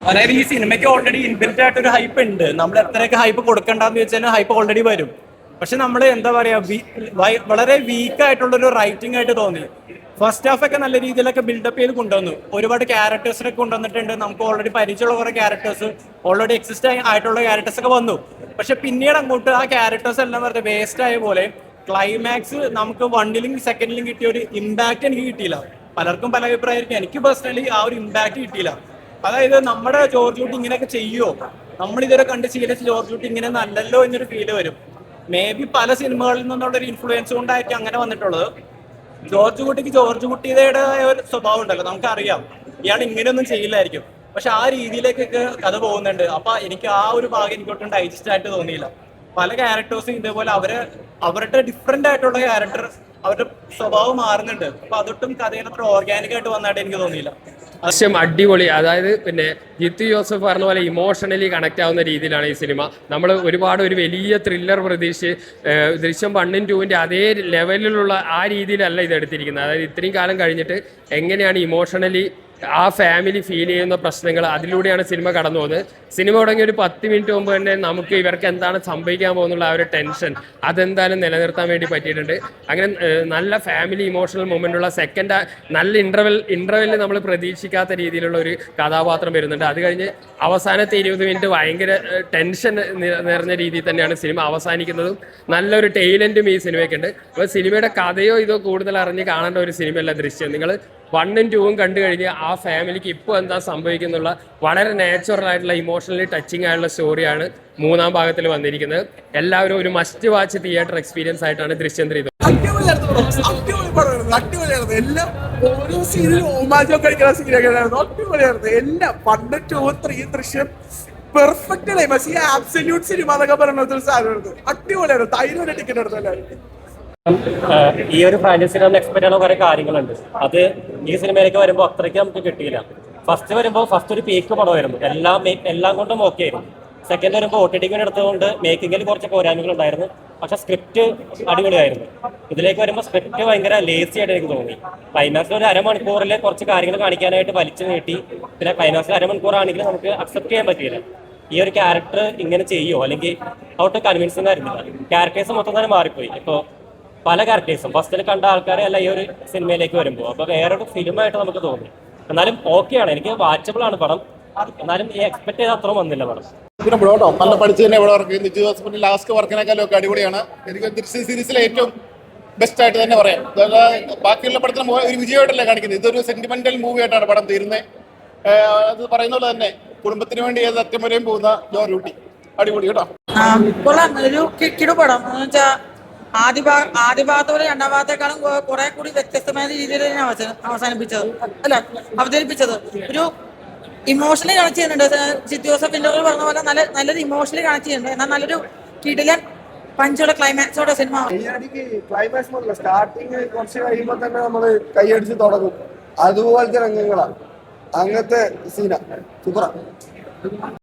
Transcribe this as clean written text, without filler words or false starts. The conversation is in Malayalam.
അതായത് ഈ സിനിമയ്ക്ക് ഓൾറെഡി ഇൻബിൽറ്റ് ആയിട്ട് ഒരു ഹൈപ്പ് ഉണ്ട്. നമ്മൾ എത്രയൊക്കെ ഹൈപ്പ് കൊടുക്കണ്ടെന്ന് വെച്ചാൽ ഹൈപ്പ് ഓൾറെഡി വരും. പക്ഷെ നമ്മൾ എന്താ പറയാ, വളരെ വീക്ക് ആയിട്ടുള്ള ഒരു റൈറ്റിംഗ് ആയിട്ട് തോന്നി. ഫസ്റ്റ് ഹാഫ് ഒക്കെ നല്ല രീതിയിലൊക്കെ ബിൽഡപ്പ് ചെയ്ത് കൊണ്ടുവന്നു. ഒരുപാട് ക്യാരക്ടേഴ്സിനൊക്കെ കൊണ്ടുവന്നിട്ടുണ്ട്. നമുക്ക് ഓൾറെഡി പരിചയമുള്ള കുറെ ക്യാരക്ടേഴ്സ്, ഓൾറെഡി എക്സിസ്റ്റ് ആയിട്ടുള്ള ക്യാരക്ടേഴ്സ് ഒക്കെ വന്നു. പക്ഷെ പിന്നീട് അങ്ങോട്ട് ആ ക്യാരക്ടേഴ്സ് എല്ലാം വെറുതെ വേസ്റ്റ് ആയ പോലെ ക്ലൈമാക്സ് നമുക്ക് വണ്ണിലും സെക്കൻഡിലും കിട്ടിയ ഒരു ഇമ്പാക്ട് എനിക്ക് കിട്ടിയില്ല. പലർക്കും പല അഭിപ്രായമായിരിക്കും. എനിക്ക് പേഴ്സണലി ആ ഒരു ഇമ്പാക്ട് കിട്ടിയില്ല. അതായത് നമ്മുടെ ജോർജ് കുട്ടി ഇങ്ങനെയൊക്കെ ചെയ്യുമോ, നമ്മൾ ഇതുവരെ കണ്ട് ശീലിച്ച ജോർജ് കുട്ടി ഇങ്ങനെ നല്ലല്ലോ എന്നൊരു ഫീല് വരും. മേ ബി പല സിനിമകളിൽ നിന്നുള്ള ഒരു ഇൻഫ്ലുവൻസ് കൊണ്ടായിരിക്കും അങ്ങനെ വന്നിട്ടുള്ളത്. ജോർജ് കുട്ടിക്ക് ജോർജ് കുട്ടിയുടേതായ ഒരു സ്വഭാവം ഉണ്ടല്ലോ, നമുക്കറിയാം ഇയാൾ ഇങ്ങനെയൊന്നും ചെയ്യില്ലായിരിക്കും. പക്ഷെ ആ രീതിയിലേക്കൊക്കെ കഥ പോകുന്നുണ്ട്. അപ്പൊ എനിക്ക് ആ ഒരു ഭാഗം എനിക്കൊട്ടും ഡൈജസ്റ്റ് ആയിട്ട് തോന്നിയില്ല. പല ക്യാരക്ടേഴ്സും ഇതേപോലെ അവരുടെ ഡിഫറെന്റ് ആയിട്ടുള്ള ക്യാരക്ടർ, അവരുടെ സ്വഭാവം മാറുന്നുണ്ട്. അപ്പൊ അതൊട്ടും കഥയിൽ അത്ര ഓർഗാനിക് ആയിട്ട് വന്നായിട്ട് എനിക്ക് തോന്നിയില്ല. ദൃശ്യം അടിപൊളി. അതായത് പിന്നെ ജിത്തു ജോസഫ് പറഞ്ഞ പോലെ ഇമോഷണലി കണക്ട് ആവുന്ന രീതിയിലാണ് ഈ സിനിമ. നമ്മൾ ഒരുപാട് ഒരു വലിയ ത്രില്ലർ പ്രതീക്ഷിച്ച് ദൃശ്യം 1ഉം 2ന്റെ അതേ ലെവലിലുള്ള ആ രീതിയിലല്ല ഇത് എടുത്തിരിക്കുന്നത്. അതായത് ഇത്രയും കാലം കഴിഞ്ഞിട്ട് എങ്ങനെയാണ് ഇമോഷണലി ആ ഫാമിലി ഫീൽ ചെയ്യുന്ന പ്രശ്നങ്ങൾ, അതിലൂടെയാണ് സിനിമ കടന്നു പോകുന്നത്. സിനിമ തുടങ്ങി ഒരു 10 മിനിറ്റ് മുമ്പ് തന്നെ നമുക്ക് ഇവർക്ക് എന്താണ് സംഭവിക്കാൻ പോകുന്നുള്ള ആ ഒരു ടെൻഷൻ അതെന്തായാലും നിലനിർത്താൻ വേണ്ടി പറ്റിയിട്ടുണ്ട്. അങ്ങനെ നല്ല ഫാമിലി ഇമോഷണൽ മൊമെന്റ് ഉള്ള സെക്കൻഡ് നല്ല ഇന്റർവെല്ലിൽ നമ്മൾ പ്രതീക്ഷിക്കാത്ത രീതിയിലുള്ള ഒരു കഥാപാത്രം വരുന്നുണ്ട്. അത് കഴിഞ്ഞ് അവസാനത്തെ 20 മിനിറ്റ് ഭയങ്കര ടെൻഷൻ നിറഞ്ഞ രീതിയിൽ തന്നെയാണ് സിനിമ അവസാനിക്കുന്നതും. നല്ലൊരു ടൈലന്റും ഈ സിനിമയ്ക്ക് ഉണ്ട്. അപ്പോൾ സിനിമയുടെ കഥയോ ഇതോ കൂടുതൽ അറിഞ്ഞ് കാണേണ്ട ഒരു സിനിമയല്ല ദൃശ്യം. നിങ്ങൾ 1ഉം 2ഉം കണ്ടു കഴിഞ്ഞ് ആ ഫാമിലിക്ക് ഇപ്പോൾ എന്താ സംഭവിക്കുന്നുള്ള വളരെ നാച്ചുറൽ ആയിട്ടുള്ള ഇമോഷണലി ടച്ചിങ് ആയിട്ടുള്ള സ്റ്റോറിയാണ് 3ാം ഭാഗത്തിൽ വന്നിരിക്കുന്നത്. എല്ലാവരും ഒരു മസ്റ്റ് വാച്ച് തിയേറ്റർ എക്സ്പീരിയൻസ് ആയിട്ടാണ് ദൃശ്യം 3 എല്ലാം ഓരോ സീനിലും ഓമാജൊക്കെ അടിക്കുന്ന സീനൊക്കെയായിരുന്നു. അടിപൊളിയായിരുന്നു എല്ലാം. 1, 2, 3 ദൃശ്യം പെർഫെക്റ്റ് ക്ലൈമാക്സ്. ഈ ആബ്സല്യൂട്ട് സിനിമ എന്നൊക്കെ പറയുന്ന ഒരു സാധനമായിരുന്നു. അടിപൊളിയായിരുന്നു. തൈര് ടിക്കറ്റ് എടുത്തു എല്ലാവരും. ഈ ഒരു ഫ്രാഞ്ചൈസിയിൽ നമ്മൾ എക്സ്പെക്ട് ചെയ്യുന്ന കുറെ കാര്യങ്ങളുണ്ട്. അത് ഈ സിനിമയിലേക്ക് വരുമ്പോൾ അത്രയ്ക്ക് നമുക്ക് കിട്ടിയില്ല. ഫസ്റ്റ് വരുമ്പോൾ ഫസ്റ്റ് ഒരു പീക്ക് പടമായിരുന്നു, എല്ലാം കൊണ്ടും ഓക്കെ ആയിരുന്നു. സെക്കൻഡ് വരുമ്പോൾ OTT എടുത്തുകൊണ്ട് മേക്കിങ്ങിൽ കുറച്ച് പോരായ്മകൾ ഉണ്ടായിരുന്നു. പക്ഷെ സ്ക്രിപ്റ്റ് അടിപൊളിയായിരുന്നു. ഇതിലേക്ക് വരുമ്പോൾ സ്ക്രിപ്റ്റ് ഭയങ്കര ലേസി ആയിട്ട് എനിക്ക് തോന്നി. ക്ലൈമാക്സിൽ ഒരു അരമണിക്കൂറിൽ കുറച്ച് കാര്യങ്ങൾ കാണിക്കാനായിട്ട് വലിച്ചു നീട്ടി. പിന്നെ ക്ലൈമാക്സിൽ അരമണിക്കൂറാണെങ്കിൽ നമുക്ക് അക്സെപ്റ്റ് ചെയ്യാൻ പറ്റിയില്ല. ഈ ഒരു ക്യാരക്ടർ ഇങ്ങനെ ചെയ്യുമോ, അല്ലെങ്കിൽ ഔട്ട് കൺവിൻസിങ് ആയിരുന്നില്ല. ക്യാരക്ടേഴ്സ് മൊത്തം തന്നെ മാറിപ്പോയി. ഇപ്പോൾ പല ക്യാരക്ടേഴ്സും ഫസ്റ്റിൽ കണ്ട ആൾക്കാരെ അല്ല ഈ ഒരു സിനിമയിലേക്ക് വരുമ്പോൾ. അപ്പോൾ വേറൊരു ഫിലിമായിട്ട് നമുക്ക് തോന്നി. എന്നാലും ഓക്കെയാണ്, എനിക്ക് വാച്ചബിൾ ആണ് പടം. എന്നാലും ഈ എക്സ്പെക്ട് ചെയ്ത അത്രയും വന്നില്ല പടം. കേട്ടോ നല്ല പഠിച്ചു തന്നെ ഇവിടെ വർക്ക് ജിത്തു ജോസഫിന്റെ ലാസ്റ്റ് വർക്കിനേക്കാളും ഒക്കെ അടിപൊളിയാണ്. എനിക്ക് ദൃശ്യ സീരീസിലെ ഏറ്റവും ബെസ്റ്റ് ആയിട്ട് തന്നെ പറയാം. ബാക്കിയുള്ള പടത്തിന് ഒരു വിജയമായിട്ടല്ല കാണിക്കുന്നത്. ഇതൊരു സെന്റിമെന്റൽ മൂവി ആയിട്ടാണ് പടം തീരുന്നത്. അത് പറയുന്ന പോലെ തന്നെ കുടുംബത്തിന് വേണ്ടി ഏത് അറ്റം വരെയും പോകുന്ന ജോർജ് കുട്ടി അടിപൊളി കേട്ടോ. ഒരു കിടു പടം എന്ന് വെച്ചാൽ ആദ്യ ഭാഗത്തോടെ 2ാം ഭാഗത്തേക്കാളും കുറെ കൂടി വ്യത്യസ്തമായ രീതിയിൽ അവതരിപ്പിച്ചത്. ഒരു ഇമോഷണലി കണക്ട് ചെയ്യുന്നുണ്ട്. ജിത്തു ജോസഫിന്റെ പറഞ്ഞ പോലെ നല്ലൊരു ഇമോഷണലി കണക്ട് ചെയ്യുന്നുണ്ട്. എന്നാൽ നല്ലൊരു കിടിലൻ പഞ്ചുള്ള ക്ലൈമാക്സോടെ സിനിമ. ക്ലൈമാക്സ് സ്റ്റാർട്ടിങ് കുറച്ച് കഴിയുമ്പോൾ തന്നെ നമ്മള് കൈയടിച്ച് തുടങ്ങും. അതുപോലത്തെ രംഗങ്ങളാണ്, അങ്ങനത്തെ സീന സൂപ്പറാ.